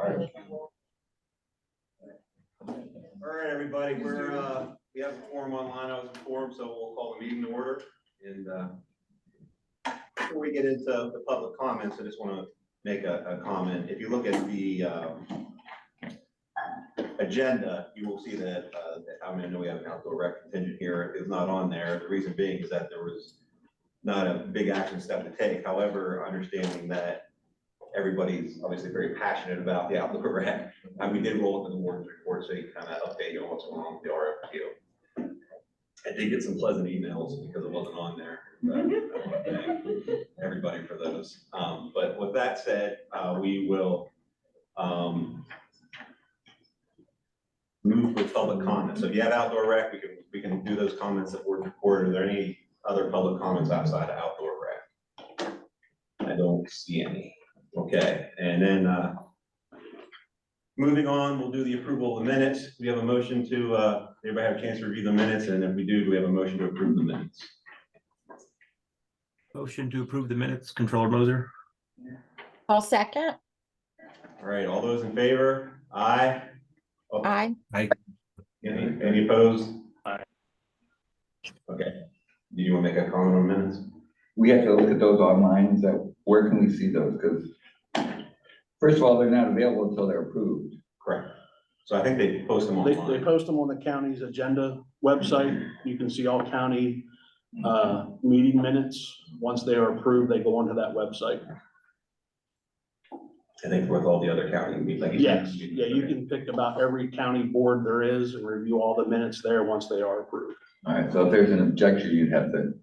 All right, everybody, we have a forum online. I was informed, so we'll call the meeting to order. And before we get into the public comments, I just want to make a comment. If you look at the agenda, you will see that I know we have an outdoor rec contingent here. It's not on there. The reason being is that there was not a big action step to take. However, understanding that everybody's obviously very passionate about the outdoor rec, and we did roll it in the warden's report, so you can kind of update you on what's going on with the RFQ. I did get some pleasant emails because it wasn't on there. But I want to thank everybody for those. But with that said, we will move with public comments. So if you have outdoor rec, we can do those comments at warden's report. Are there any other public comments outside of outdoor rec? I don't see any. Okay, and then moving on, we'll do the approval of the minutes. We have a motion to, everybody have a chance to review the minutes, and if we do we have a motion to approve the minutes? Motion to approve the minutes, Controller Moser. I'll second. All right, all those in favor? Aye. Oh, Aye. Any opposed? Aye. Okay, do you want to make a comment on minutes? We have to look at those online. Where can we see those? Because first of all, they're not available until they're approved. Correct. So I think they post them They online. post them on the county's agenda website. You can see all county meeting minutes. Once they are approved, they go onto that website. I think with all the other county, like. Yes, yeah, you can pick about every county board there is and review all the minutes there once they are approved. All right, so if there's an objection, you'd have to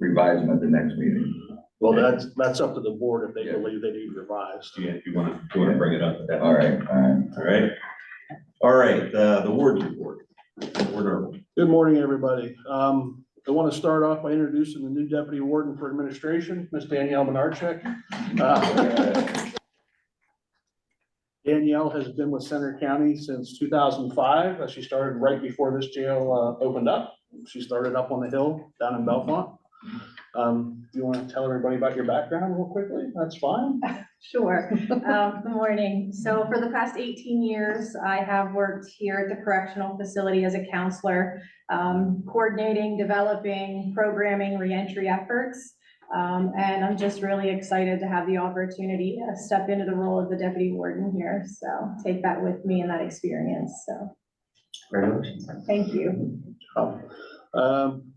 revise them at the next meeting. Well, that's up to the board if they Yeah. believe they need revised. Yeah, if you want to bring it up at that. All right, all right. All right. All right, the warden's report. Order. Good morning, everybody. I want to start off by introducing the new deputy warden for administration, Ms. Danielle Menarchek. Danielle has been with Center County since 2005. She started right before this jail opened up. She started up on the hill down in Belmont. You want to tell everybody about your background real quickly? That's fine. Sure. Good morning. So for the past 18 years, I have worked here at the correctional facility as a counselor, coordinating, developing, programming reentry efforts. And I'm just really excited to have the opportunity to step into the role of the deputy warden here. So take that with me in that experience. So Congratulations. thank you.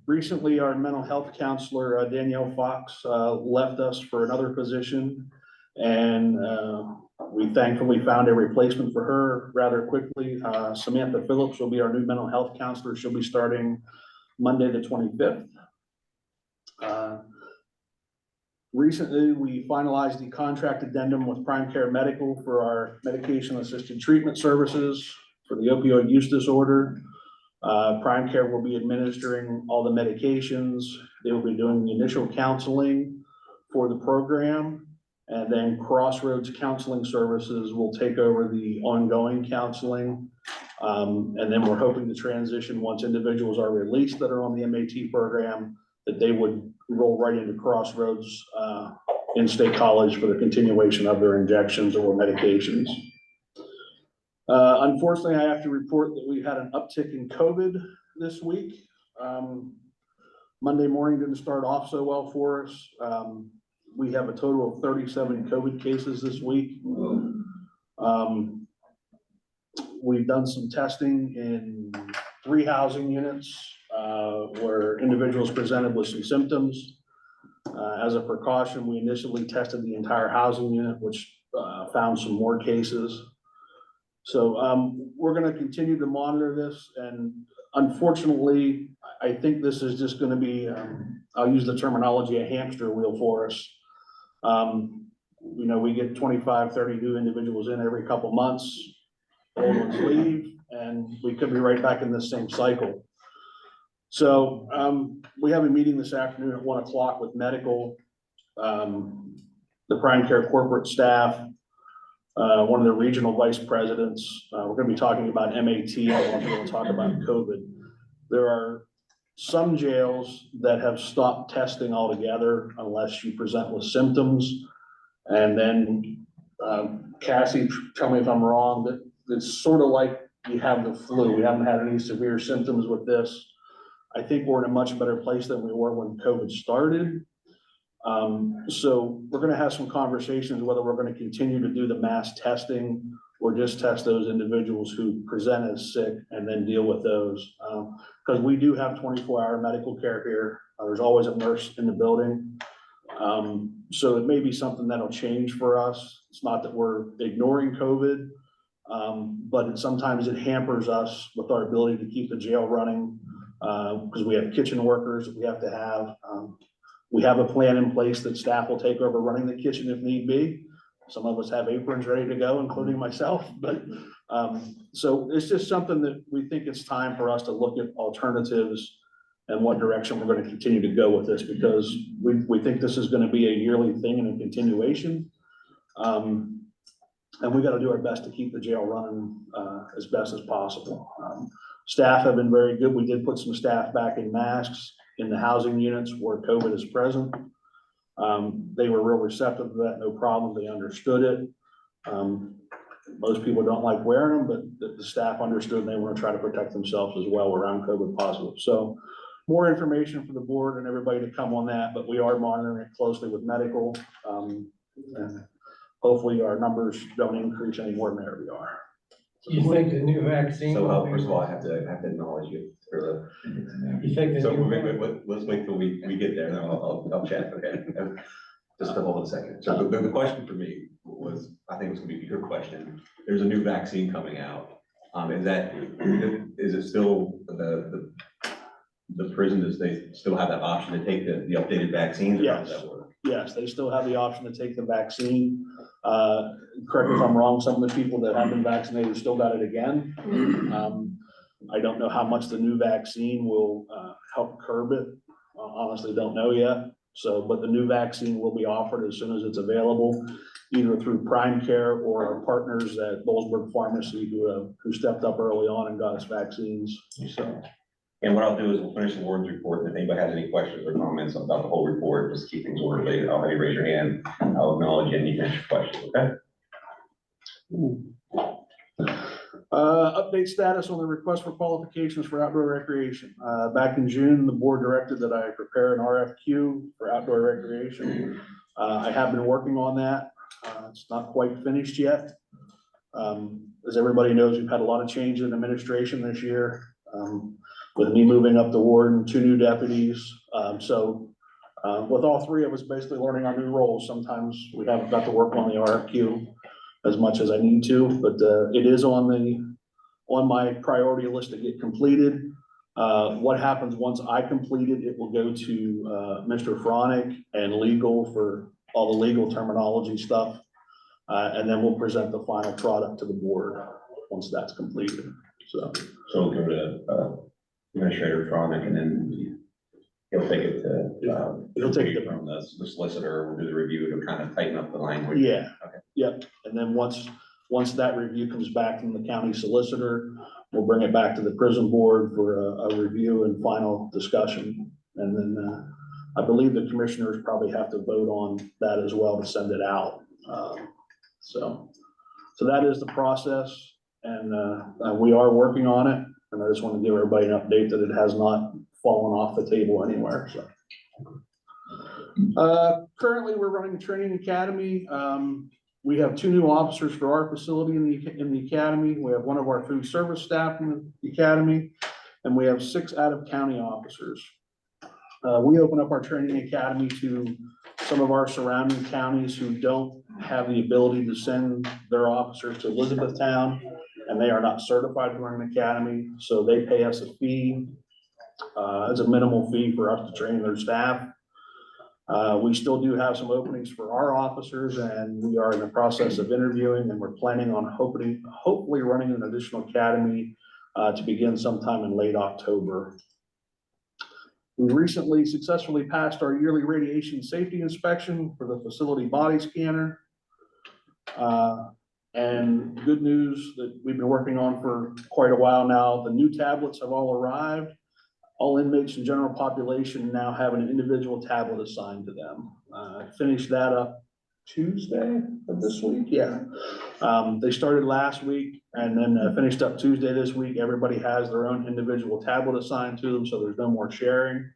Recently, our mental health counselor, Danielle Fox, left us for another position. And we thankfully found a replacement for her rather quickly. Samantha Phillips will be our new mental health counselor. She'll be starting Monday, the 25th. Recently, we finalized the contract addendum with Prime Care Medical for our medication-assisted treatment services for the opioid use disorder. Prime Care will be administering all the medications. They will be doing the initial counseling for the program. And then Crossroads Counseling Services will take over the ongoing counseling. And then we're hoping to transition once individuals are released that are on the MAT program, that they would roll right into Crossroads in-state college for the continuation of their injections or medications. Unfortunately, I have to report that we had an uptick in COVID this week. Monday morning didn't start off so well for us. We have a total of 37 COVID cases this week. We've done some testing in 3 housing units where individuals presented with some symptoms. As a precaution, we initially tested the entire housing unit, which found some more cases. So we're going to continue to monitor this, and unfortunately, I think this is just going to be, I'll use the terminology, a hamster wheel for us. You know, we get 25, 30 new individuals in every couple months, old ones leave, and we could be right back in the same cycle. So we have a meeting this afternoon at 1 o'clock with medical, the Prime Care corporate staff, one of the regional vice presidents. We're going to be talking about MAT. I want to talk about COVID. There are some jails that have stopped testing altogether unless you present with symptoms. And then Cassie, tell me if I'm wrong, that it's sort of like you have the flu. We haven't had any severe symptoms with this. I think we're in a much better place than we were when COVID started. So we're gonna have some conversations whether we're gonna continue to do the mass testing or just test those individuals who present as sick and then deal with those. Because we do have 24-hour medical care here. There's always a nurse in the building. So it may be something that'll change for us. It's not that we're ignoring COVID, but sometimes it hampers us with our ability to keep the jail running, because we have kitchen workers that we have to have. We have a plan in place that staff will take over running the kitchen if need be. Some of us have aprons ready to go, including myself, but, so it's just something that we think it's time for us to look at alternatives and what direction we're gonna continue to go with this, because we think this is gonna be a yearly thing and a continuation. And we gotta do our best to keep the jail running, as best as possible. Staff have been very good. We did put some staff back in masks in the housing units where COVID is present. They were real receptive to that, no problem. They understood it. Most people don't like wearing them, but the staff understood and they want to try to protect themselves as well around COVID positive. So more information for the board and everybody to come on that, but we are monitoring it closely with medical. And hopefully our numbers don't increase any more than they already are. You think the new vaccine? So, first of all, I have to acknowledge you for You think the, the so new? let's wait till we get there, then I'll chat, okay? Just hold on a second. So the question for me was, I think it was gonna be your question. There's a new vaccine coming out. Is it still the prison, does they still have that option to take the updated vaccines? Or how does that work? Yes, they still have the option to take the vaccine. Correct me if I'm wrong, some of the people that have been vaccinated still got it again. I don't know how much the new vaccine will help curb it. Honestly, don't know yet. So, but the new vaccine will be offered as soon as it's available, either through Prime Care or our partners at Bollesburg Pharmacy who stepped up early on and got us vaccines. So. And what I'll do is we'll finish the board's report, and if anybody has any questions or comments about the whole report, just keep things orderly. I'll have you raise your hand. I'll acknowledge you and you can ask your question, okay? Update status on the request for qualifications for outdoor recreation. Back in June, the board directed that I prepare an RFQ for outdoor recreation. I have been working on that. It's not quite finished yet. As everybody knows, we've had a lot of change in administration this year. With me moving up the ward and 2 new deputies. With all 3 of us basically learning our new roles, sometimes we haven't got to work on the RFQ as much as I need to, but it is on my priority list to get completed. What happens once I complete it, it will go to Mr. Fronick and legal for all the legal terminology stuff. And then we'll present the final product to the board once that's completed, so. So we'll go to Administrator Fronick, and then he'll take it to, He'll take it from the solicitor, we'll do the review to kind of tighten up the language. Yeah. Okay. Yep, and then once that review comes back from the county solicitor, we'll bring it back to the prison board for a review and final discussion. And then, I believe the commissioners probably have to vote on that as well to send it out. So that is the process, and we are working on it. And I just want to give everybody an update that it has not fallen off the table anywhere, so. Currently, we're running a training academy. We have 2 new officers for our facility in the academy. We have 1 of our food service staff in the academy, and we have 6 out-of-county officers. We open up our training academy to some of our surrounding counties who don't have the ability to send their officers to Elizabethtown, and they are not certified to run an academy, so they pay us a fee, as a minimal fee for us to train their staff. We still do have some openings for our officers, and we are in the process of interviewing, and we're planning on hopefully running an additional academy to begin sometime in late October. We recently successfully passed our yearly radiation safety inspection for the facility body scanner. And good news that we've been working on for quite a while now, the new tablets have all arrived. All inmates and general population now have an individual tablet assigned to them. Finished that up Tuesday of this week, yeah. They started last week and then finished up Tuesday this week. Everybody has their own individual tablet assigned to them, so there's no more sharing.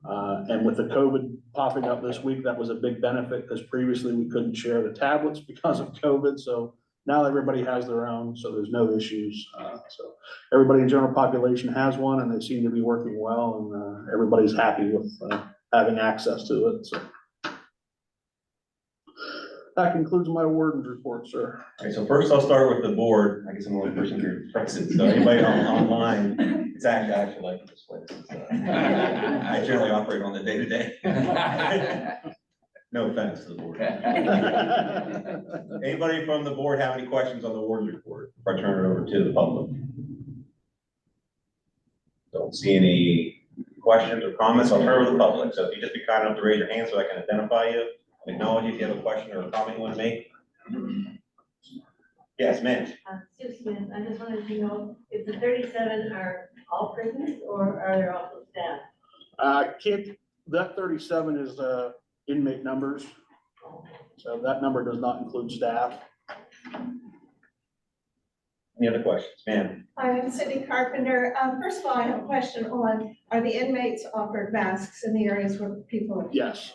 And with the COVID popping up this week, that was a big benefit because previously we couldn't share the tablets because of COVID. So now everybody has their own, so there's no issues. So everybody in general population has one and they seem to be working well and everybody's happy with having access to it, so. That concludes my warden's report, sir. All right, so first I'll start with the board. I guess I'm the only person here present, so anybody online, it's actually like this way. I generally operate on the day-to-day. No offense to the board. Anybody from the board have any questions on the warden's report before I turn it over to the public? Don't see any questions or comments. I'll turn it over to the public. So if you just be kind enough to raise your hand so I can identify you, acknowledge you if you have a question or a comment you want to make. Yes, ma'am. Sue Smith, I just wanted to know, if the 37 are all prisoners or are there also staff? That 37 is inmate numbers. So that number does not include staff. Any other questions, ma'am? I'm Cindy Carpenter. First of all, I have a question on, are the inmates offered masks in the areas where people are? Yes.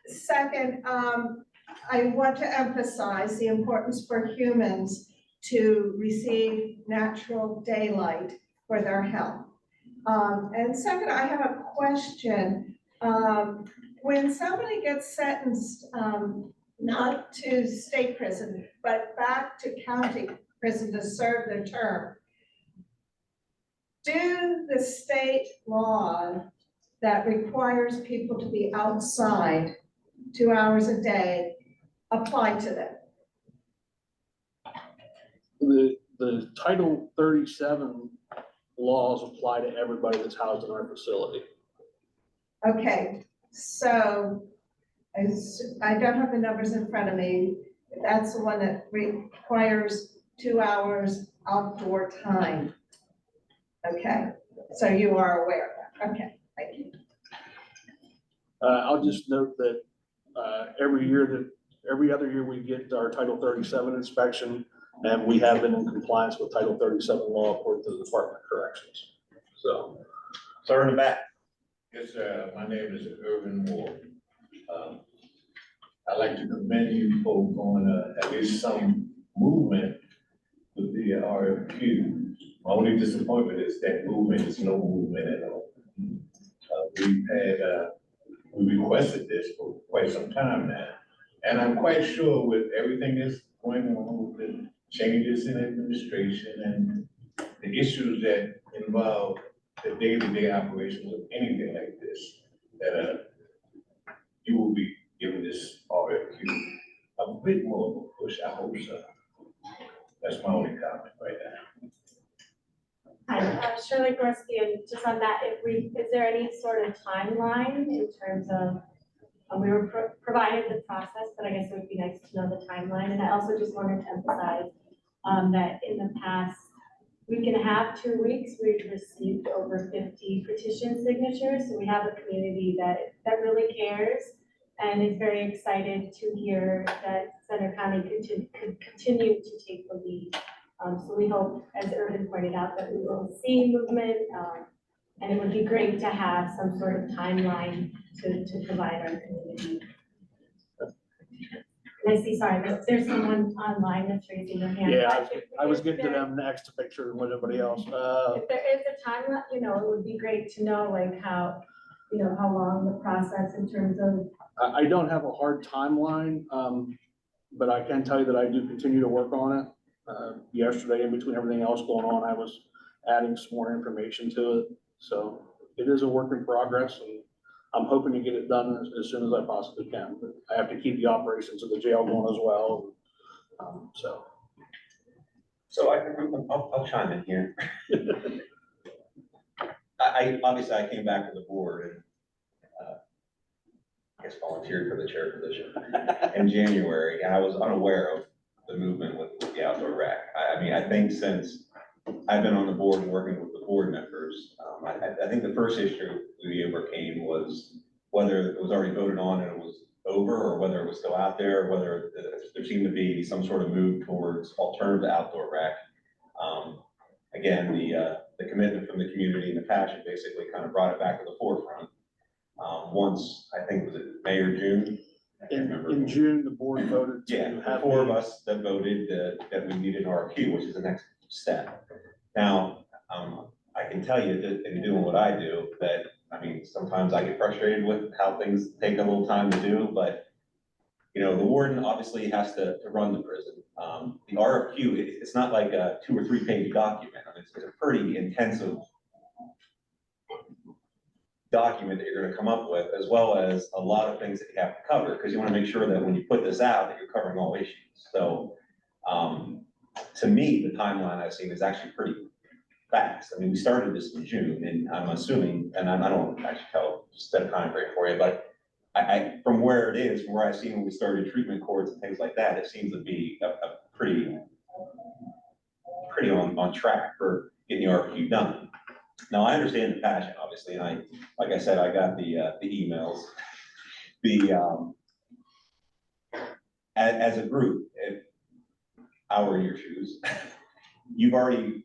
Second, I want to emphasize the importance for humans to receive natural daylight for their health. And second, I have a question. When somebody gets sentenced, not to state prison, but back to county prison to serve their term, do the state law that requires people to be outside 2 hours a day apply to them? The Title 37 laws apply to everybody that's housed in our facility. Okay, so I don't have the numbers in front of me. That's the one that requires 2 hours outdoor time. Okay, so you are aware of that. Okay, thank you. I'll just note that every other year we get our Title 37 inspection, and we have been in compliance with Title 37 law according to the Department of Corrections. So, Sir in the back. Yes, sir. My name is Irvin Moore. I'd like to commend you folks on at least some movement with the RFQ. My only disappointment is that movement is no movement at all. We requested this for quite some time now. And I'm quite sure with everything that's going on with the changes in administration and the issues that involve the day-to-day operations of anything like this, that you will be giving this RFQ a bit more of a push. I hope so. That's my only comment right now. Hi, Shirley Gorski, and just on that, is there any sort of timeline in terms of, we were provided the process, but I guess it would be nice to know the timeline. And I also just wanted to emphasize that in the past week and a half, 2 weeks, we've received over 50 petition signatures. So we have a community that really cares and is very excited to hear that Center County could continue to take the lead. So we hope, as Irvin pointed out, that we will see movement, and it would be great to have some sort of timeline to provide our community. And I see, sorry, there's someone online that's raising their hand. yeah, But I was if getting to there- them next to make sure with everybody else. If there is a timeline, it would be great to know like how long the process in terms of. I don't have a hard timeline, but I can tell you that I do continue to work on it. Yesterday, in between everything else going on, I was adding some more information to it. So it is a work in progress, and I'm hoping to get it done as soon as I possibly can. But I have to keep the operations of the jail going as well. So I'll chime in here. I obviously I came back to the board and I guess volunteered for the chair position in January, and I was unaware of the movement with the outdoor rec. I mean, I think since I've been on the board and working with the board members, I think the first issue we overcame was whether it was already voted on and it was over or whether it was still out there, whether there seemed to be some sort of move towards alternative outdoor rec. Again, the commitment from the community and the passion basically kind of brought it back to the forefront. Once, I think, was it May or June? I can't remember. In June, the board voted Yeah, to have. 4 of us that voted that we needed an RFQ, which is the next step. Now, I can tell you that in doing what I do, that, I mean, sometimes I get frustrated with how things take a little time to do, but you know, the warden obviously has to run the prison. The RFQ, it's not like a 2 or 3 page document. I mean, it's a pretty intensive document that you're gonna come up with, as well as a lot of things that you have to cover, because you wanna make sure that when you put this out, that you're covering all issues. So, to me, the timeline I've seen is actually pretty fast. I mean, we started this in June, and I'm assuming, and I don't actually set a time frame for you, but from where it is, from where I've seen when we started treatment courts and things like that, it seems to be a pretty on track for getting the RFQ done. Now, I understand the passion, obviously, and like I said, I got the emails. As a group, if I were in your shoes, you've already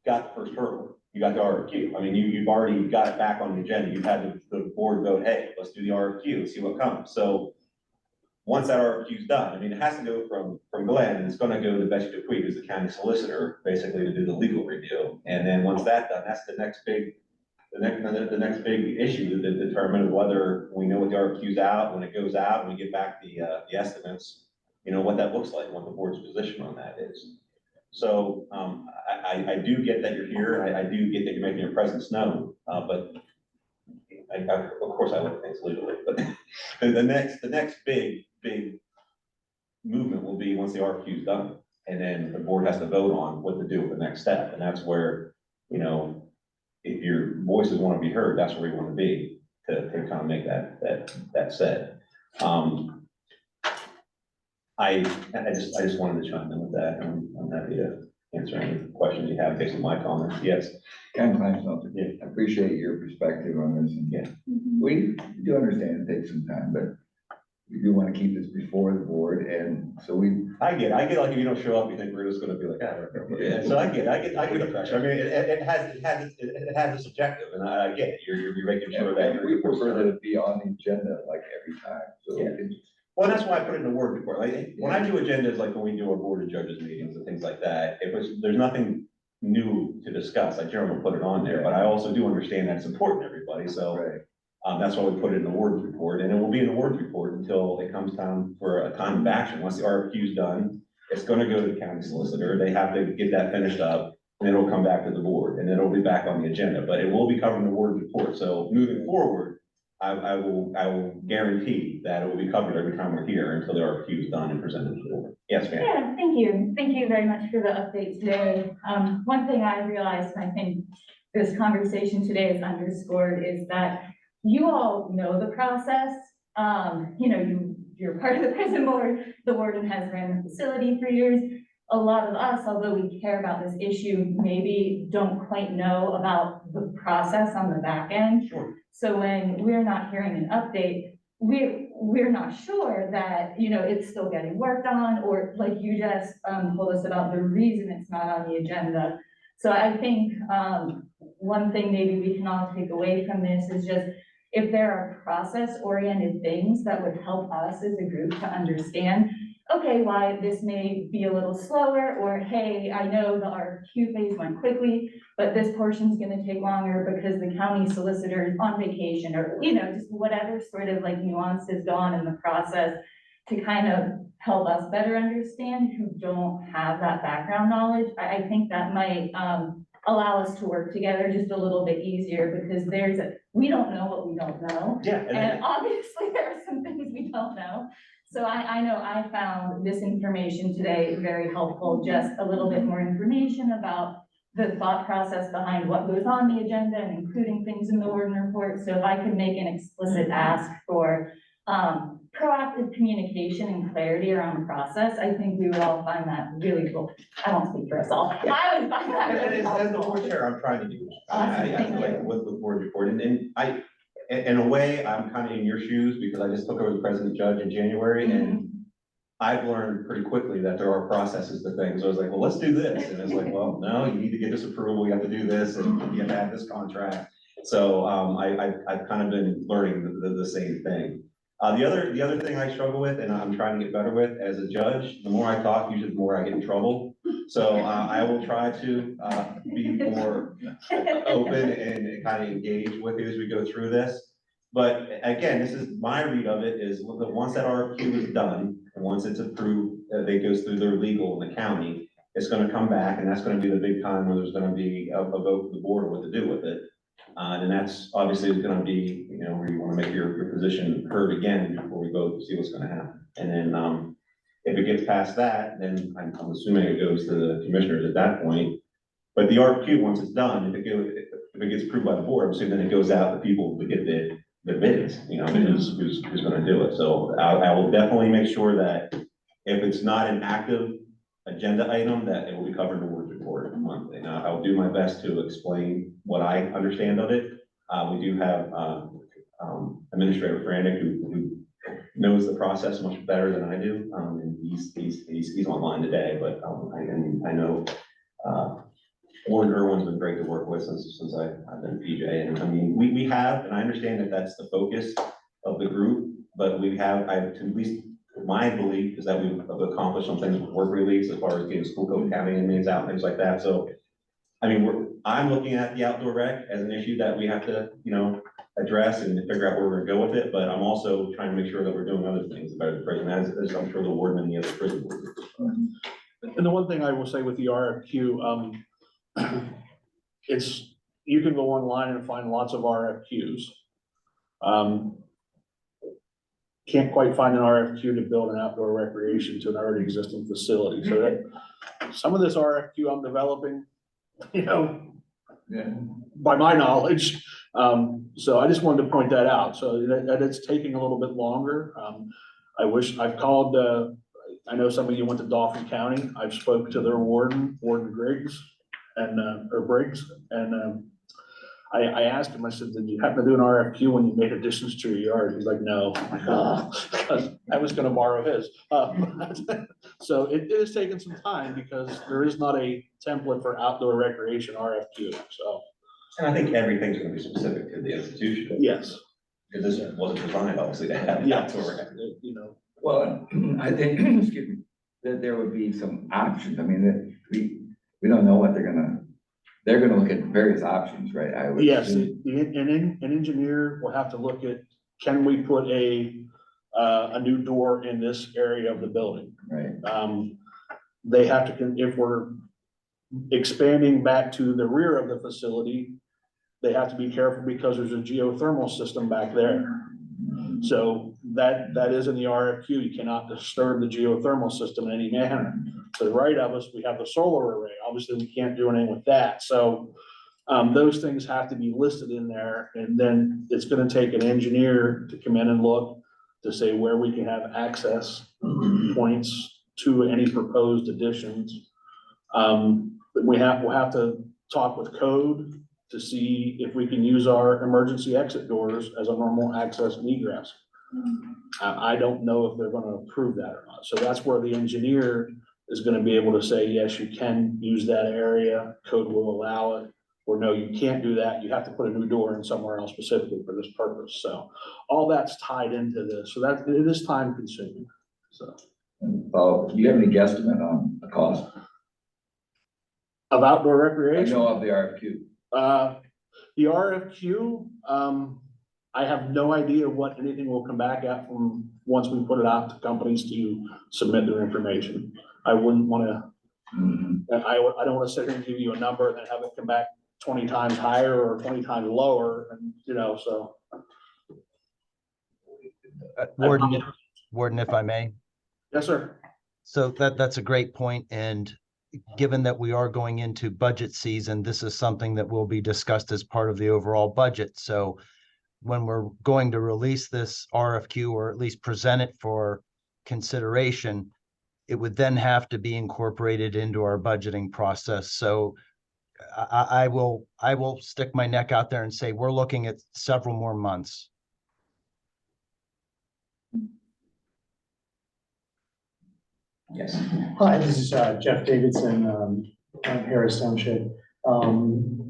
got the first hurdle. You got the RFQ. I mean, you've already got it back on the agenda. You've had the board vote, hey, let's do the RFQ and see what comes. So once that RFQ is done, I mean, it has to go from Glenn, and it's gonna go to Betsy Dupuy, who's the county solicitor, basically to do the legal review. And then once that's done, that's the next big issue to determine whether we know what the RFQ's out, when it goes out, and we get back the estimates, you know, what that looks like, what the board's position on that is. So, I do get that you're here, and I do get that you're making your presence known, but of course I look at things legally, but the next big movement will be once the RFQ is done, and then the board has to vote on what to do with the next step, and that's where, you know, if your voices want to be heard, that's where you want to be to kind of make that said. I just wanted to chime in with that, and I'm happy to answer any questions you have based on my comments. Yes. Can I find something? Yeah. I appreciate your perspective on this, and Yeah. we do understand it takes some time, but we do want to keep this before the board, and so I get like, if you don't show up, you think we're just gonna be like, yeah, so I get the pressure. I mean, it has its objective, and I get it. You're making sure that we prefer that it be on the agenda like every time, so. Yeah. Well, that's why I put it in the word report. Like, when I do agendas, like when we do our board of judges meetings and things like that, there's nothing new to discuss, I generally put it on there, but I also do understand that it's important to everybody, so. Right. That's why we put it in the word report, and it will be in the word report until it comes time for a time of action. Once the RFQ is done, it's gonna go to the county solicitor. They have to get that finished up, and it'll come back to the board, and then it'll be back on the agenda, but it will be covered in the word report. So moving forward, I will guarantee that it will be covered every time we're here until the RFQ is done and presented to the board. Yes, ma'am. Yeah, thank you. Thank you very much for the update today. One thing I realized, and I think this conversation today is underscored, is that you all know the process. You know, you're part of the prison board. The warden has ran the facility for years. A lot of us, although we care about this issue, maybe don't quite know about the process on the back end. Sure. So when we're not hearing an update, we're not sure that, you know, it's still getting worked on, or like you just told us about the reason it's not on the agenda. So I think one thing maybe we can all take away from this is just, if there are process-oriented things that would help us as a group to understand, okay, why this may be a little slower, or hey, I know the RFQ phase went quickly, but this portion's gonna take longer because the county solicitor is on vacation, or, you know, just whatever sort of like nuances go on in the process to kind of help us better understand who don't have that background knowledge. I think that might allow us to work together just a little bit easier, because we don't know what we don't know. Yeah. And obviously there are some things we don't know. So I know I found this information today very helpful, just a little bit more information about the thought process behind what goes on the agenda and including things in the warden report. So if I could make an explicit ask for proactive communication and clarity around the process, I think we would all find that really cool. I won't speak for us all. I would find that really As the helpful. board chair, I'm trying to do. Awesome, I thank feel like you. with board report, and in a way, I'm kind of in your shoes because I just took over the president judge in January and I've learned pretty quickly that there are processes to things. I was like, well, let's do this. And it's like, well, no, you need to get this approval. You have to do this and you have to have this contract. So, I've kind of been learning the same thing. The other thing I struggle with and I'm trying to get better with as a judge, the more I talk, usually the more I get in trouble. So, I will try to, be more open and kind of engage with you as we go through this. But again, this is my read of it is that once that RFQ is done, and once it's approved, it goes through their legal in the county, it's gonna come back and that's gonna be the big time where there's gonna be a vote for the board of what to do with it. And that's obviously gonna be, you know, where you wanna make your position heard again before we vote to see what's gonna happen. And then, if it gets past that, then I'm assuming it goes to the commissioners at that point. But the RFQ, once it's done, if it gets approved by the board, I'm assuming then it goes out to people to get the bids, you know, who's gonna do it. So I will definitely make sure that if it's not an active agenda item, that it will be covered in the board report monthly. Now, I'll do my best to explain what I understand of it. We do have, Administrator Frantic who knows the process much better than I do. And he's online today, but, I know, Warren Irwin's been great to work with since I've been PJ, and I mean, we have, and I understand that that's the focus of the group, but at least my belief is that we've accomplished some things with work release as far as getting school code county inmates out, things like that, so, I mean, I'm looking at the outdoor rec as an issue that we have to, you know, address and figure out where we're gonna go with it, but I'm also trying to make sure that we're doing other things about the prison, as I'm sure the warden and the other prison boards. And the one thing I will say with the RFQ, you can go online and find lots of RFQs. Can't quite find an RFQ to build an outdoor recreation to an already existing facility, so that some of this RFQ I'm developing, you know, by my knowledge, so I just wanted to point that out, so that it's taking a little bit longer. I wish I've called, I know some of you went to Dauphin County, I've spoke to their warden Griggs, and, or Briggs, and, I asked him, I said, did you happen to do an RFQ when you made additions to your yard? He's like, no. I'm like, because I was gonna borrow his. So it is taking some time because there is not a template for outdoor recreation RFQ, so. And I think everything's gonna be specific to the institution. Yes. Because this wasn't designed, obviously, to have Yeah, outdoor rec. you know. Well, I think, excuse me, that there would be some options. I mean, that we don't know what they're gonna look at various options, right? I would Yes, assume. an engineer will have to look at, can we put a new door in this area of the building? Right. They have to, if we're expanding back to the rear of the facility, they have to be careful because there's a geothermal system back there. So that is in the RFQ, you cannot disturb the geothermal system in any manner. To the right of us, we have the solar array, obviously we can't do anything with that, so those things have to be listed in there, and then it's gonna take an engineer to come in and look to say where we can have access points to any proposed additions. We'll have to talk with code to see if we can use our emergency exit doors as a normal access and egress. I don't know if they're gonna approve that or not, so that's where the engineer is gonna be able to say, yes, you can use that area, code will allow it, or no, you can't do that, you have to put a new door in somewhere else specifically for this purpose, so all that's tied into this, so that, it is time consuming, so. And do you have any guesstimate on the cost? Of outdoor I recreation? know of the RFQ. The RFQ, I have no idea what anything will come back at from, once we put it out to companies to submit their information. I wouldn't wanna, I don't wanna sit here and give you a number and then have it come back 20 times higher or 20 times lower, and, you know, so. Warden, if I may. Yes, sir. So that's a great point, and given that we are going into budget season, this is something that will be discussed as part of the overall budget. So when we're going to release this RFQ, or at least present it for consideration, it would then have to be incorporated into our budgeting process. So I will stick my neck out there and say we're looking at several more months. Yes. Hi, this is Jeff Davidson, Harris Township.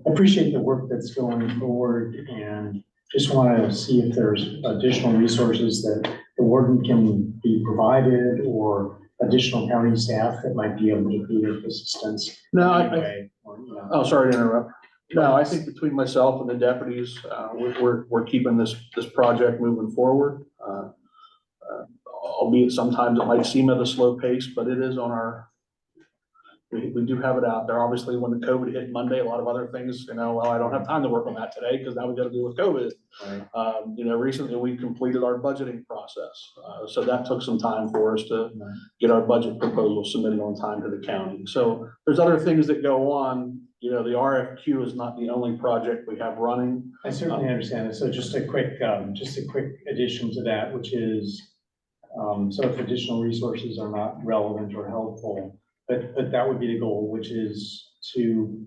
Appreciate the work that's going forward and just want to see if there's additional resources that the warden can be provided or additional county staff that might be able to be of assistance. No, in any way, or, you know. Oh, sorry to interrupt. No, I think between myself and the deputies, we're keeping this project moving forward. Albeit sometimes it might seem at a slow pace, but it is on our, we do have it out there. Obviously, when the COVID hit Monday, a lot of other things, well, I don't have time to work on that today because now we got to deal with COVID. Right. Recently we completed our budgeting process. So that took some time for us to get our budget proposal submitted on time to the county. So there's other things that go on. The RFQ is not the only project we have running. I certainly understand it. So just a quick addition to that, which is, so if additional resources are not relevant or helpful, but that would be the goal, which is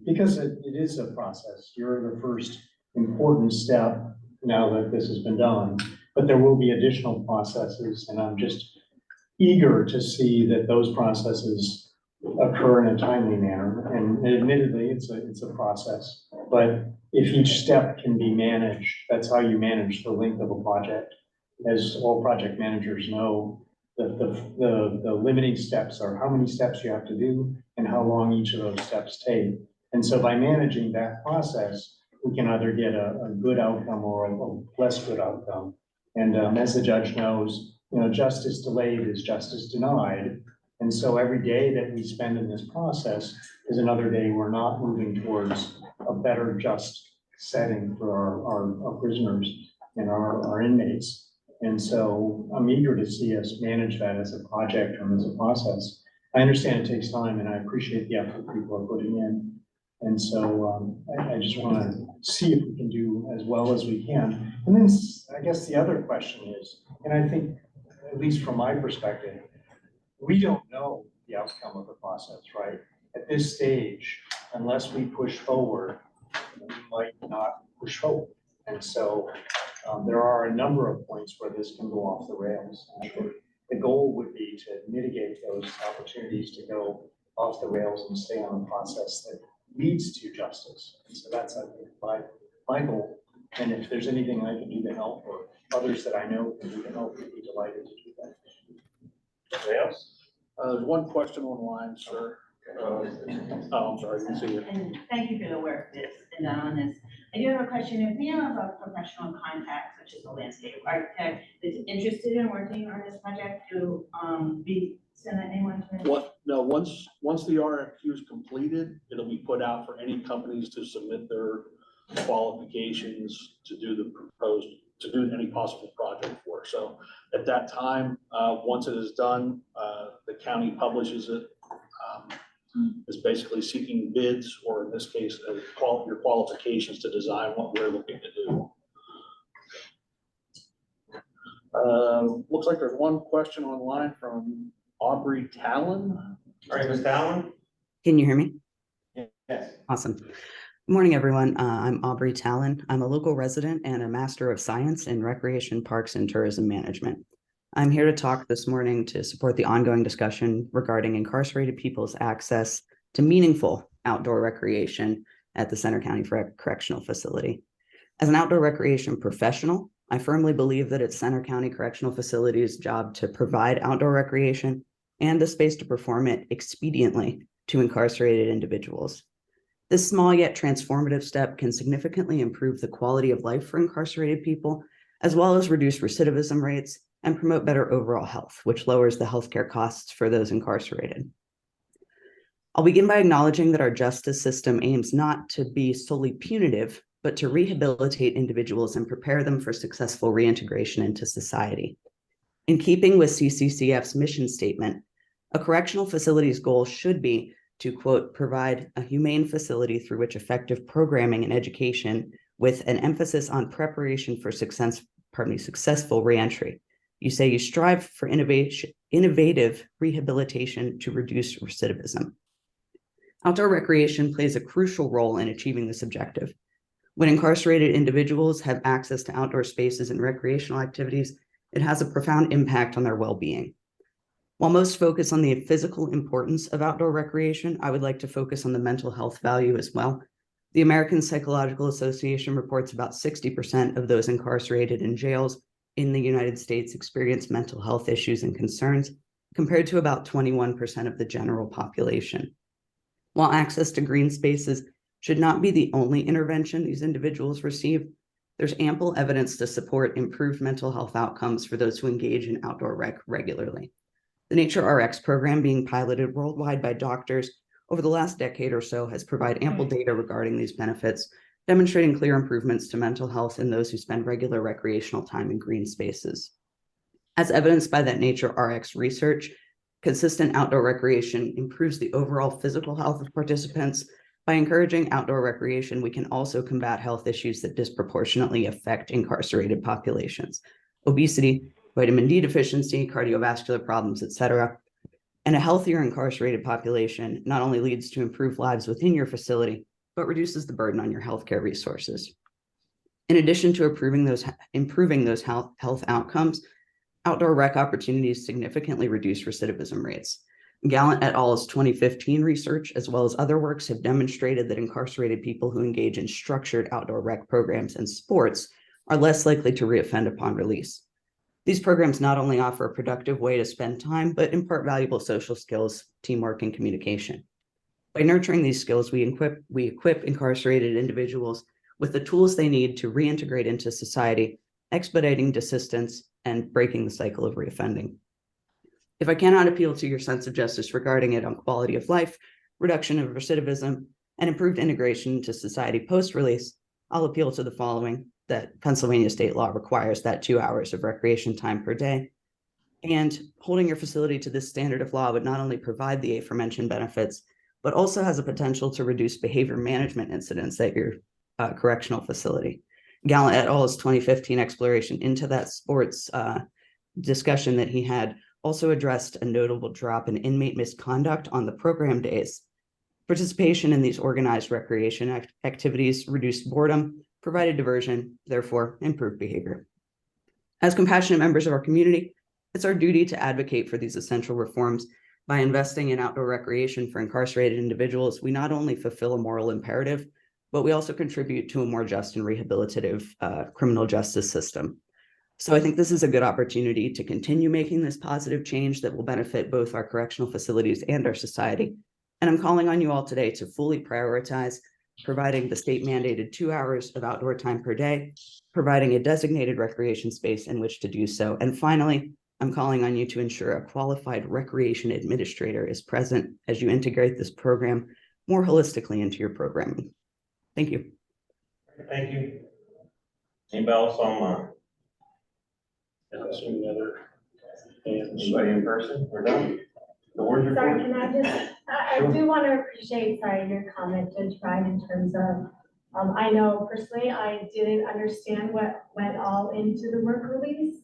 because it is a process. You're the first important step now that this has been done, but there will be additional processes, and I'm just eager to see that those processes occur in a timely manner. And admittedly, it's a process, but if each step can be managed, that's how you manage the length of a project. As all project managers know, the limiting steps are how many steps you have to do and how long each of those steps take. And so by managing that process, we can either get a good outcome or a less good outcome. And as the judge knows, justice delayed is justice denied. And so every day that we spend in this process is another day we're not moving towards a better just setting for our prisoners and our inmates. And so I'm eager to see us manage that as a project and as a process. I understand it takes time and I appreciate the effort people are putting in. And so I just want to see if we can do as well as we can. And then I guess the other question is, and I think, at least from my perspective, we don't know the outcome of the process, right? At this stage, unless we push forward, we might not push forward. And so there are a number of points where this can go off the rails. And the goal would be to mitigate those opportunities to go off the rails and stay on a process that leads to justice. And so that's, I think, my goal. And if there's anything I can do to help, or others that I know can do to help, we'd be delighted to do that. Anything else? There's one question online, sir. Oh, I'm sorry, I didn't see it. And thank you for the work that's been done on this. I do have a question. If we have a professional contact, such as a landscape architect, that's interested in working on this project, to send that anyone to me? No, once the RFQ is completed, it'll be put out for any companies to submit their qualifications to do any possible project for. So at that time, once it is done, the county publishes it. Is basically seeking bids, or in this case, your qualifications to design what we're looking to do. Looks like there's one question online from Aubrey Talon. All right, Ms. Talon? Can you hear me? Yes. Awesome. Good morning, everyone. I'm Aubrey Talon. I'm a local resident and a Master of Science in Recreation, Parks, and Tourism Management. I'm here to talk this morning to support the ongoing discussion regarding incarcerated people's access to meaningful outdoor recreation at the Center County Correctional Facility. As an outdoor recreation professional, I firmly believe that it's Center County Correctional Facility's job to provide outdoor recreation and the space to perform it expediently to incarcerated individuals. This small yet transformative step can significantly improve the quality of life for incarcerated people, as well as reduce recidivism rates and promote better overall health, which lowers the healthcare costs for those incarcerated. I'll begin by acknowledging that our justice system aims not to be solely punitive, but to rehabilitate individuals and prepare them for successful reintegration into society. In keeping with CCCF's mission statement, a correctional facility's goal should be to, quote, provide a humane facility through which effective programming and education with an emphasis on preparation for successful reentry. You say you strive for innovative rehabilitation to reduce recidivism. Outdoor recreation plays a crucial role in achieving this objective. When incarcerated individuals have access to outdoor spaces and recreational activities, it has a profound impact on their well-being. While most focus on the physical importance of outdoor recreation, I would like to focus on the mental health value as well. The American Psychological Association reports about 60% of those incarcerated in jails in the United States experience mental health issues and concerns, compared to about 21% of the general population. While access to green spaces should not be the only intervention these individuals receive, there's ample evidence to support improved mental health outcomes for those who engage in outdoor rec regularly. The Nature RX program, being piloted worldwide by doctors over the last decade or so, has provided ample data regarding these benefits, demonstrating clear improvements to mental health in those who spend regular recreational time in green spaces. As evidenced by that Nature RX research, consistent outdoor recreation improves the overall physical health of participants. By encouraging outdoor recreation, we can also combat health issues that disproportionately affect incarcerated populations: obesity, vitamin D deficiency, cardiovascular problems, etc. And a healthier incarcerated population not only leads to improved lives within your facility, but reduces the burden on your healthcare resources. In addition to improving those health outcomes, outdoor rec opportunities significantly reduce recidivism rates. Gallant et al.'s 2015 research, as well as other works, have demonstrated that incarcerated people who engage in structured outdoor rec programs and sports are less likely to reoffend upon release. These programs not only offer a productive way to spend time, but impart valuable social skills, teamwork, and communication. By nurturing these skills, we equip incarcerated individuals with the tools they need to reintegrate into society, expediting desistance and breaking the cycle of reoffending. If I cannot appeal to your sense of justice regarding it on quality of life, reduction of recidivism, and improved integration into society post-release, I'll appeal to the following: that Pennsylvania state law requires that 2 hours of recreation time per day. And holding your facility to this standard of law would not only provide the aforementioned benefits, but also has a potential to reduce behavior management incidents at your correctional facility. Gallant et al.'s 2015 exploration into that sports discussion that he had also addressed a notable drop in inmate misconduct on the program days. Participation in these organized recreation activities reduced boredom, provided diversion, therefore improved behavior. As compassionate members of our community, it's our duty to advocate for these essential reforms. By investing in outdoor recreation for incarcerated individuals, we not only fulfill a moral imperative, but we also contribute to a more just and rehabilitative criminal justice system. So I think this is a good opportunity to continue making this positive change that will benefit both our correctional facilities and our society. And I'm calling on you all today to fully prioritize providing the state mandated 2 hours of outdoor time per day, providing a designated recreation space in which to do so. And finally, I'm calling on you to ensure a qualified recreation administrator is present as you integrate this program more holistically into your programming. Thank you. Thank you. Anybody else online? Any other hands? Anybody in person? We're done. The board Sorry, report? can I just, I do want to appreciate, sorry, your comment, Judge Bryan, in terms of, I know personally, I didn't understand what went all into the work release.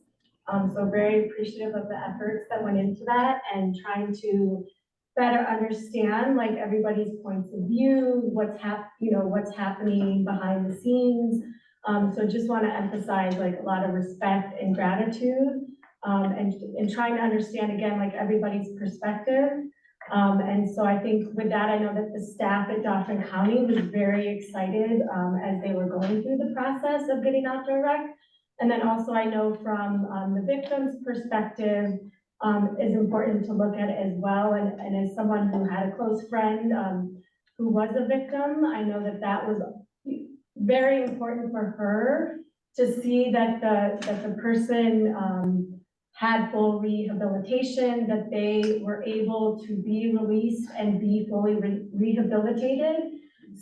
So very appreciative of the efforts that went into that and trying to better understand like everybody's points of view, what's happening behind the scenes. So just want to emphasize like a lot of respect and gratitude, and trying to understand again, like everybody's perspective. And so I think with that, I know that the staff at Dauphin County was very excited, as they were going through the process of getting outdoor rec. And then also I know from the victim's perspective, is important to look at as well. And as someone who had a close friend who was a victim, I know that that was very important for her to see that the person had full rehabilitation, that they were able to be released and be fully rehabilitated,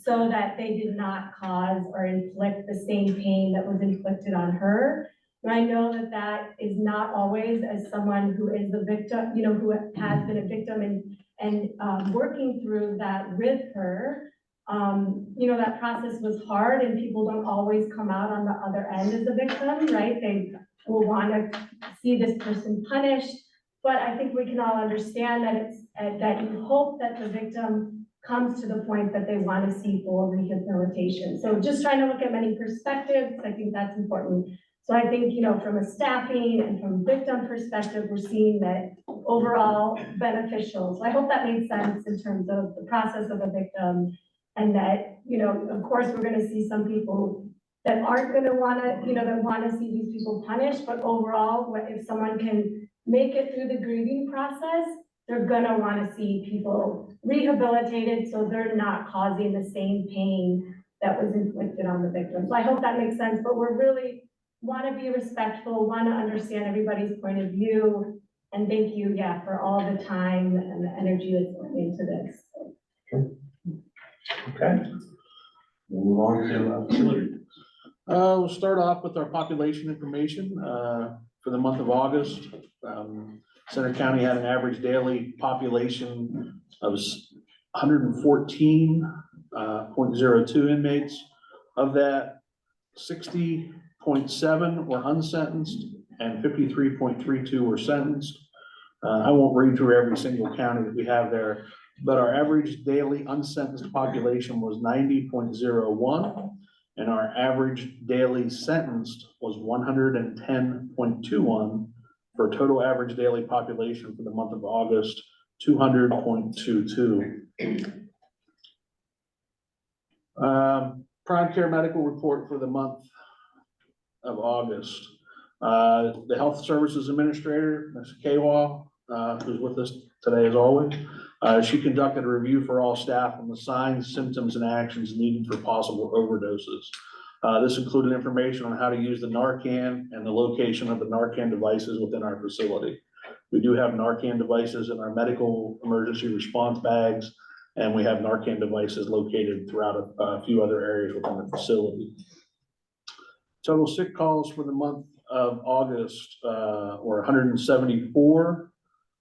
so that they did not cause or inflict the same pain that was inflicted on her. And I know that that is not always, as someone who is the victim, who has been a victim and working through that with her, that process was hard, and people don't always come out on the other end as a victim, right? They will want to see this person punished, but I think we can all understand that that you hope that the victim comes to the point that they want to see full rehabilitation. So just trying to look at many perspectives, I think that's important. So I think, you know, from a staffing and from victim perspective, we're seeing that overall beneficial. So I hope that made sense in terms of the process of a victim. And that, you know, of course, we're gonna see some people that aren't gonna wanna, you know, that wanna see these people punished, but overall, if someone can make it through the grieving process, they're gonna wanna see people rehabilitated so they're not causing the same pain that was inflicted on the victim. So I hope that makes sense, but we're really wanna be respectful, wanna understand everybody's point of view. And thank you, yeah, for all the time and the energy that's going into this. Okay. Move on to facility. We'll start off with our population information, for the month of August. Center County had an average daily population of 114.02 inmates. Of that, 60.7 were unsentenced and 53.32 were sentenced. I won't read through every single county that we have there, but our average daily unsentenced population was 90.01, and our average daily sentenced was 110.21, for a total average daily population for the month of August, 200.22. Prime care medical report for the month of August. The Health Services Administrator, Ms. Kawa, who's with us today as always. She conducted a review for all staff on the signs, symptoms, and actions needed for possible overdoses. This included information on how to use the Narcan and the location of the Narcan devices within our facility. We do have Narcan devices in our medical emergency response bags, and we have Narcan devices located throughout a few other areas within the facility. Total sick calls for the month of August were 174.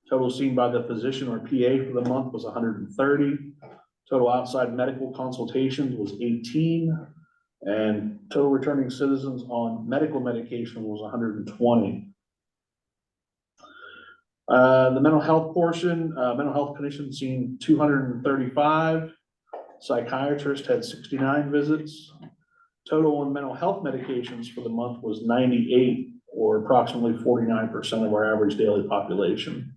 Total seen by the physician or PA for the month was 130. Total outside medical consultations was 18. And total returning citizens on medical medication was 120. The mental health portion, mental health clinicians seen 235. Psychiatrist had 69 visits. Total on mental health medications for the month was 98, or approximately 49% of our average daily population.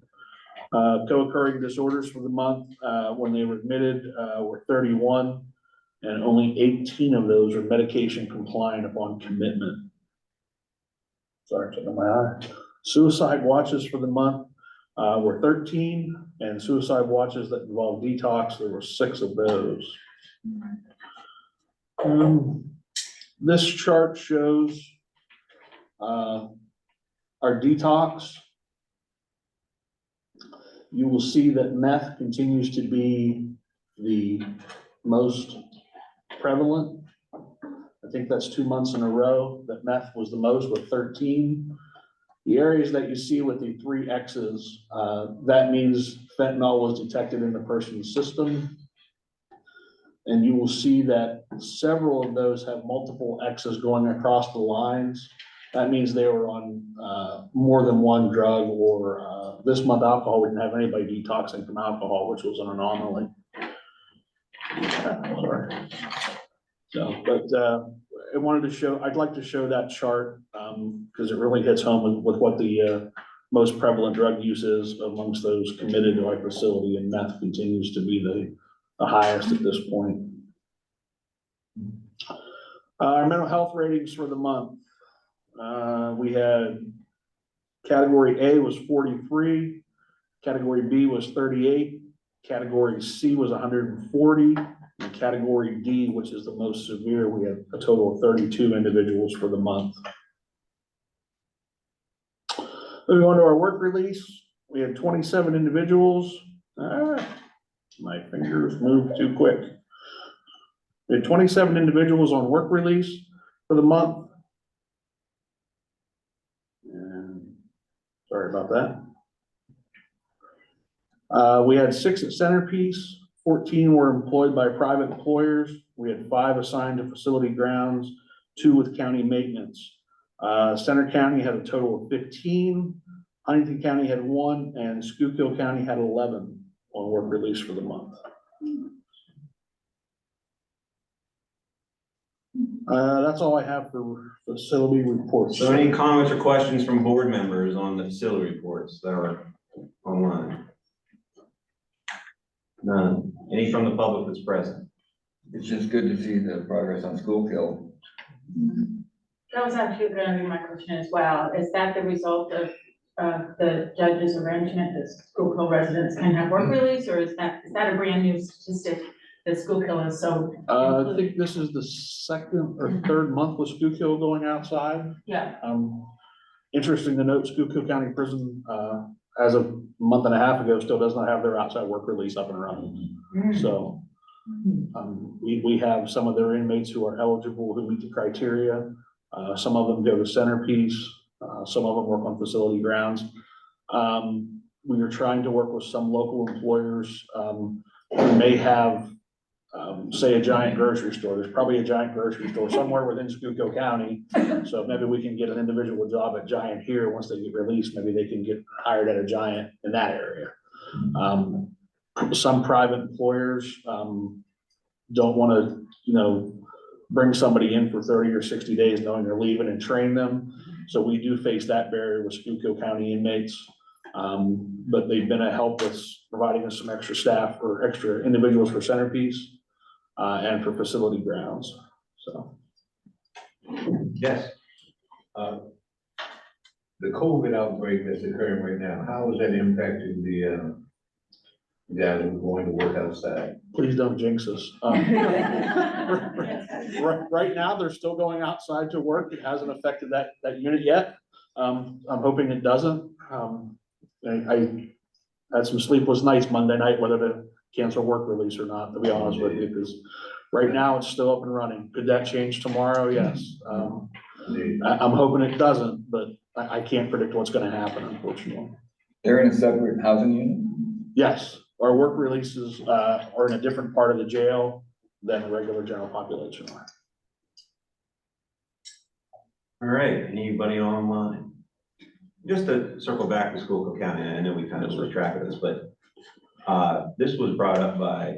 Co-occurring disorders for the month, when they were admitted, were 31, and only 18 of those are medication compliant upon commitment. Sorry, took my eye. Suicide watches for the month were 13, and suicide watches that involved detox, there were 6 of those. This chart shows our detox. You will see that meth continues to be the most prevalent. I think that's 2 months in a row that meth was the most, with 13. The areas that you see with the 3 X's, that means fentanyl was detected in the person's system. And you will see that several of those have multiple X's going across the lines. That means they were on more than one drug, or this month alcohol, we didn't have anybody detoxing from alcohol, which was an anomaly. Sorry. So, but I wanted to show, I'd like to show that chart because it really hits home with what the most prevalent drug use is amongst those committed to our facility, and meth continues to be the highest at this point. Our mental health ratings for the month. We had category A was 43, category B was 38, category C was 140, and category D, which is the most severe, we had a total of 32 individuals for the month. Moving on to our work release, we had 27 individuals. My fingers moved too quick. We had 27 individuals on work release for the month. And sorry about that. We had 6 at Centerpiece, 14 were employed by private employers. We had 5 assigned to facility grounds, 2 with county maintenance. Center County had a total of 15, Huntington County had 1, and Schuylkill County had 11 on work release for the month. That's all I have for facility reports. So any comments or questions from board members on the facility reports that are online? None. Any from the public that's present? It's just good to see the progress on Schuylkill. That was actually gonna be my question as well. Is that the result of the judge's arrangement that Schuylkill residents can have work release, or is that a brand new statistic that Schuylkill is so? I think this is the second or third month with Schuylkill going outside. Yeah, Interesting to note, Schuylkill County Prison, as of a month and a half ago, still does not have their outside work release up and running. So, we have some of their inmates who are eligible, who meet the criteria. Some of them go to Centerpiece, some of them work on facility grounds. We are trying to work with some local employers, who may have, say, a giant grocery store. There's probably a giant grocery store somewhere within Schuylkill County. So maybe we can get an individual job at Giant here. Once they get released, maybe they can get hired at a Giant in that area. Some private employers, don't want to, bring somebody in for 30 or 60 days knowing they're leaving and train them. So we do face that barrier with Schuylkill County inmates. But they've been a help with providing us some extra staff or extra individuals for Centerpiece, and for facility grounds, so. Yes. The COVID outbreak that's occurring right now, how is that impacting the guys who are going to work outside? Please don't jinx us. Right now, they're still going outside to work. It hasn't affected that unit yet. I'm hoping it doesn't. I had some sleepless nights Monday night, whether to cancel work release or not, to be honest with you, because right now it's still up and running. Could that change tomorrow? Yes. I'm hoping it doesn't, but I can't predict what's gonna happen, unfortunately. They're in a separate housing unit? Yes, our work releases, are in a different part of the jail than the regular general population are. All right, anybody online? Just to circle back to Schuylkill County, I know we kind of lost track of this, but this was brought up by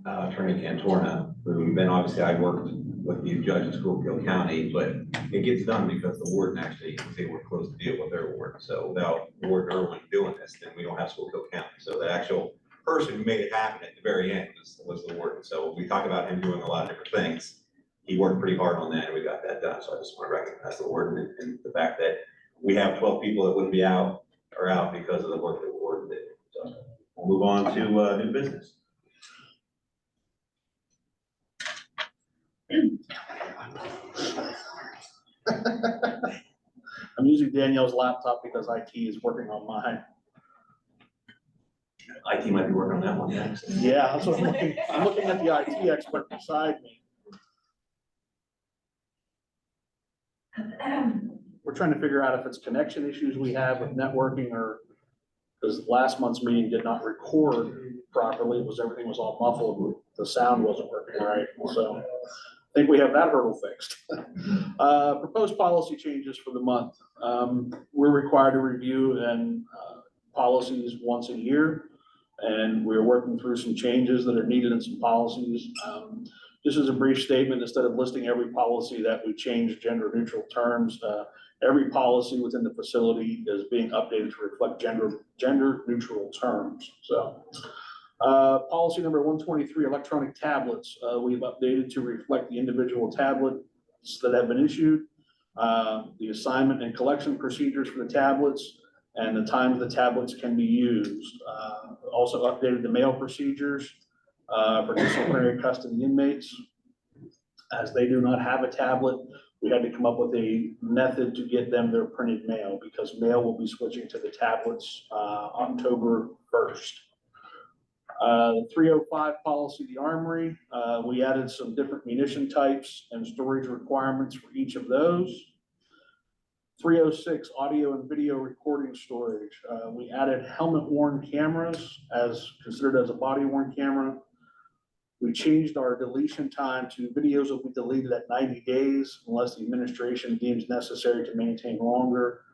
Attorney Cantorna, who then obviously I worked with the judge in Schuylkill County, but it gets done because the warden actually, they were close to deal with their warden. So without Warden Irwin doing this, then we don't have Schuylkill County. So the actual person who made it happen at the very end was the warden. So we talk about him doing a lot of different things. He worked pretty hard on that and we got that done. So I just want to recognize the warden and the fact that we have 12 people that wouldn't be out because of the work that the warden did. So we'll move on to new business. I'm using Danielle's laptop because IT is working on mine. IT might be working on that one next. Yeah, that's what I'm looking at the IT expert beside me. We're trying to figure out if it's connection issues we have with networking or because last month's meeting did not record properly. Everything was all muffled. The sound wasn't working right. So I think we have that hurdle fixed. Proposed policy changes for the month. We're required to review and policies once a year. And we're working through some changes that are needed in some policies. Just as a brief statement, instead of listing every policy that we change gender neutral terms, every policy within the facility is being updated to reflect gender neutral terms. So policy number 123, electronic tablets, we've updated to reflect the individual tablets that have been issued, the assignment and collection procedures for the tablets, and the times the tablets can be used. Also updated the mail procedures for disciplinary custody inmates. As they do not have a tablet, we had to come up with a method to get them their printed mail because mail will be switching to the tablets October 1st. The 305 policy, the armory, we added some different munition types and storage requirements for each of those. 306 audio and video recording storage. We added helmet worn cameras as considered as a body worn camera. We changed our deletion time to videos will be deleted at 90 days unless the administration deems necessary to maintain longer.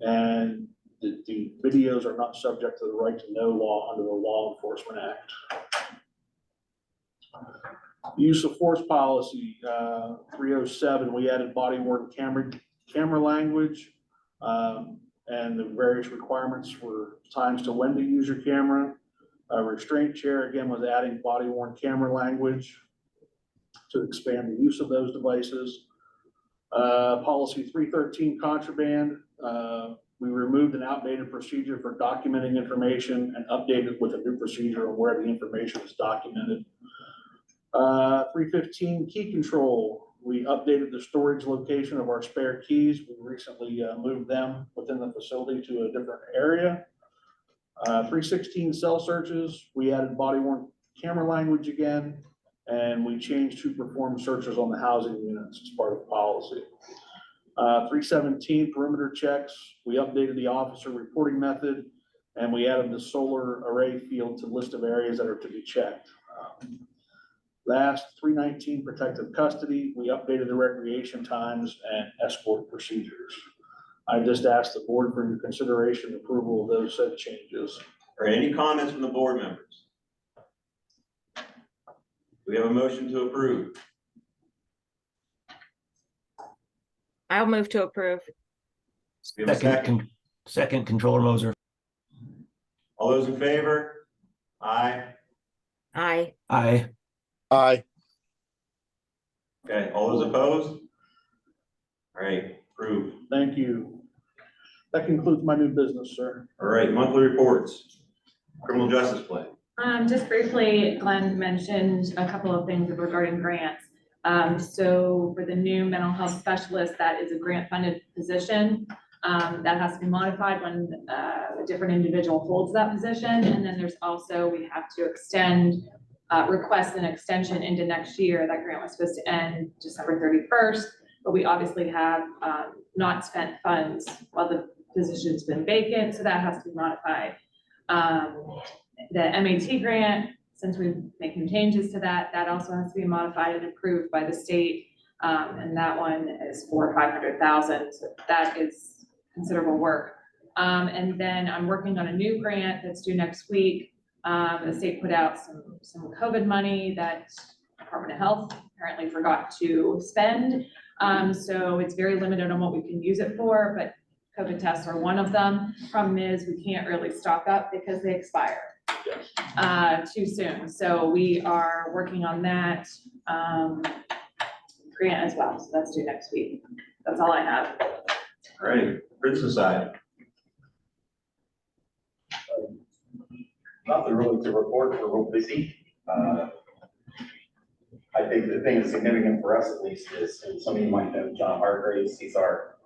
And the videos are not subject to the right to know law under the Law Enforcement Act. Use of force policy, 307, we added body worn camera language. And the various requirements for times to when to use your camera. Restraint chair, again, was adding body worn camera language to expand the use of those devices. Policy 313 contraband, we removed an outdated procedure for documenting information and updated with a new procedure on where the information is documented. 315 key control, we updated the storage location of our spare keys. We recently moved them within the facility to a different area. 316 cell searches, we added body worn camera language again, and we changed to perform searches on the housing units as part of policy. 317 perimeter checks, we updated the officer reporting method, and we added the solar array field to list of areas that are to be checked. Last, 319 protective custody, we updated the recreation times and escort procedures. I just asked the board for your consideration and approval of those said changes. All right, any comments from the board members? We have a motion to approve. I'll move to approve. We have a second. Second, Controller Moser. All those in favor? Aye. Aye. Aye. Aye. Okay, all those opposed? All right, approved. Thank you. That concludes my new business, sir. All right, monthly reports. Criminal justice plan. Just briefly, Glenn mentioned a couple of things regarding grants. So for the new mental health specialist, that is a grant funded position. That has to be modified when a different individual holds that position. And then there's also, we have to request an extension into next year. That grant was supposed to end December 31st, but we obviously have not spent funds while the position's been vacant, so that has to be modified. The MAT grant, since we're making changes to that, that also has to be modified and approved by the state. And that one is for $500,000. So that is considerable work. And then I'm working on a new grant that's due next week. The state put out some COVID money that Department of Health apparently forgot to spend. So it's very limited on what we can use it for, but COVID tests are one of them. Problem is, we can't really stock up because they expire too soon. So we are working on that grant as well. So that's due next week. That's all I have. All right, prison side. Nothing really to report, we're real busy. I think the thing that's significant for us at least is, and some of you might know John Hargraves, he's our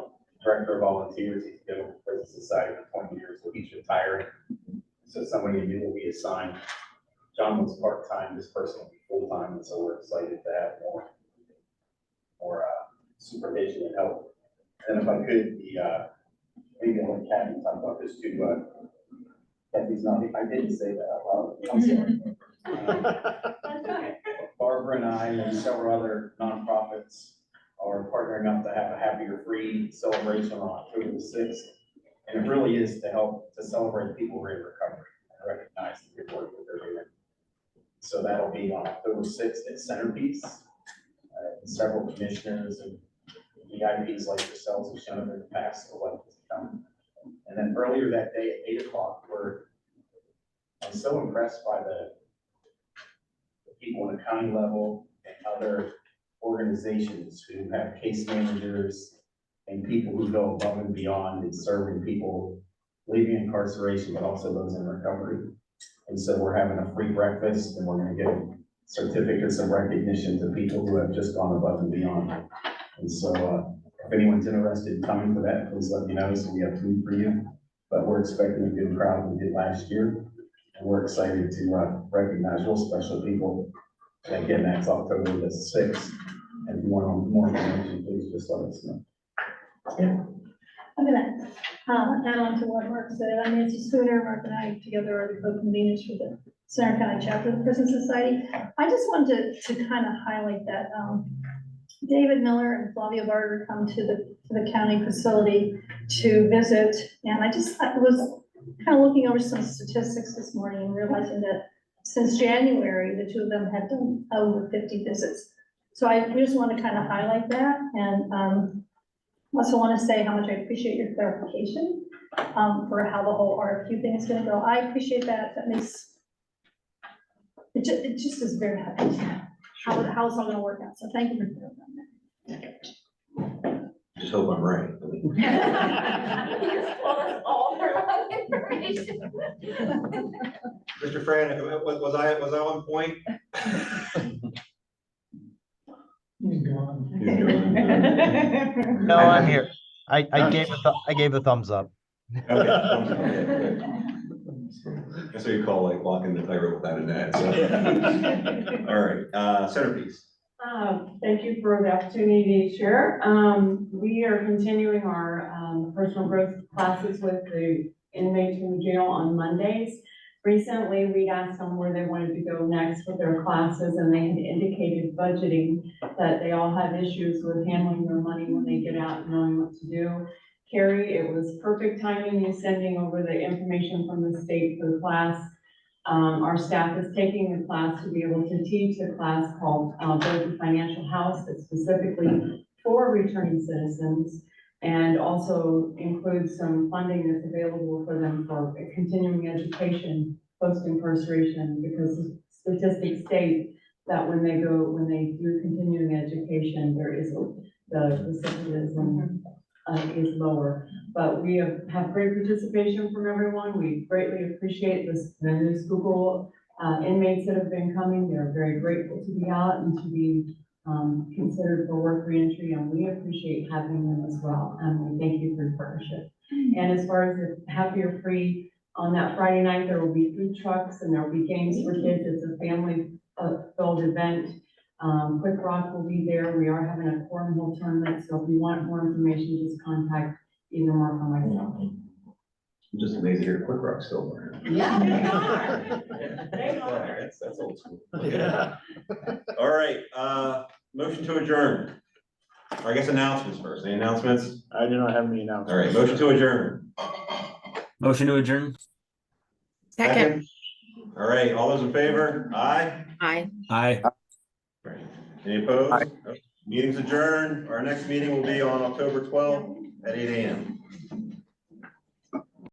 Director of Volunteers, he's been with the Prison Society for 20 years, so he's retired. So somebody new will be assigned. John was part-time, this person will be full-time, and so we're excited to have more supervision and help. And if I could, maybe I'll let Kathy talk about this too, but Kathy's not, I didn't say that out loud. I'm sorry. Barbara and I and several other nonprofits are partnering up to have a Happier Free celebration on October the 6th. And it really is to help to celebrate people who are in recovery and recognize the good work that they're doing. So that'll be on October 6th at Centerpiece. And several commissioners and VIPs like yourselves have shown up in the past for what is coming. And then earlier that day at 8 o'clock, I'm so impressed by the people on the county level and other organizations who have case managers and people who go above and beyond in serving people leaving incarceration, but also those in recovery. And so we're having a free breakfast and we're going to give certificates of recognition to people who have just gone above and beyond. And so if anyone's interested in coming for that, please let me know so we have food for you. But we're expecting a good crowd we did last year. And we're excited to recognize real special people. And again, that's October the 6th. And if you want more information, please just let us know. Yeah. I'm gonna add on to what Mark said. I'm Nancy Spooner. Mark and I together are the co-conveners for the Center County chapter of the Prison Society. I just wanted to kind of highlight that David Miller and Flavia Barter come to the county facility to visit. And I was kind of looking over some statistics this morning and realizing that since January, the two of them have done over 50 visits. So we just want to kind of highlight that, and also want to say how much I appreciate your clarification for how the whole RFQ thing is going to go. I appreciate that. That makes, it just is very happy how it's all going to work out. So thank you for clarifying that. Just hope I'm right. You just told us all the wrong information. Mr. Fran, was I on point? No, I'm here. I gave a thumbs up. Okay. That's what you call like walking the tightrope without a net. So. All right, centerpiece. Thank you for the opportunity to share. We are continuing our personal growth classes with the inmates from the jail on Mondays. Recently, we asked them where they wanted to go next with their classes, and they had indicated budgeting, that they all have issues with handling their money when they get out and knowing what to do. Carrie, it was perfect timing you sending over the information from the state for the class. Our staff is taking the class to be able to teach a class called Build the Financial House, that's specifically for returning citizens, and also includes some funding that's available for them for continuing education post-incarceration, because statistics state that when they do continuing education, there is the recidivism is lower. But we have great participation from everyone. We greatly appreciate the new Schuylkill inmates that have been coming. They're very grateful to be out and to be considered for work reentry, and we appreciate having them as well. And we thank you for your partnership. And as far as the Happier Free, on that Friday night, there will be food trucks and there will be games for kids. It's a family filled event. Quick Rock will be there. We are having a cornhole tournament, so if you want more information, just contact either Mark or myself. I'm just amazed to hear Quick Rock still there. Yeah, they are. They are. That's old school. Yeah. All right, motion to adjourn. Or I guess announcements first. Any announcements? I do not have any announcements. All right, motion to adjourn. Motion to adjourn. Second. All right, all those in favor? Aye. Aye. Aye. Any opposed? Meeting's adjourned. Our next meeting will be on October 12th at 8 a.m.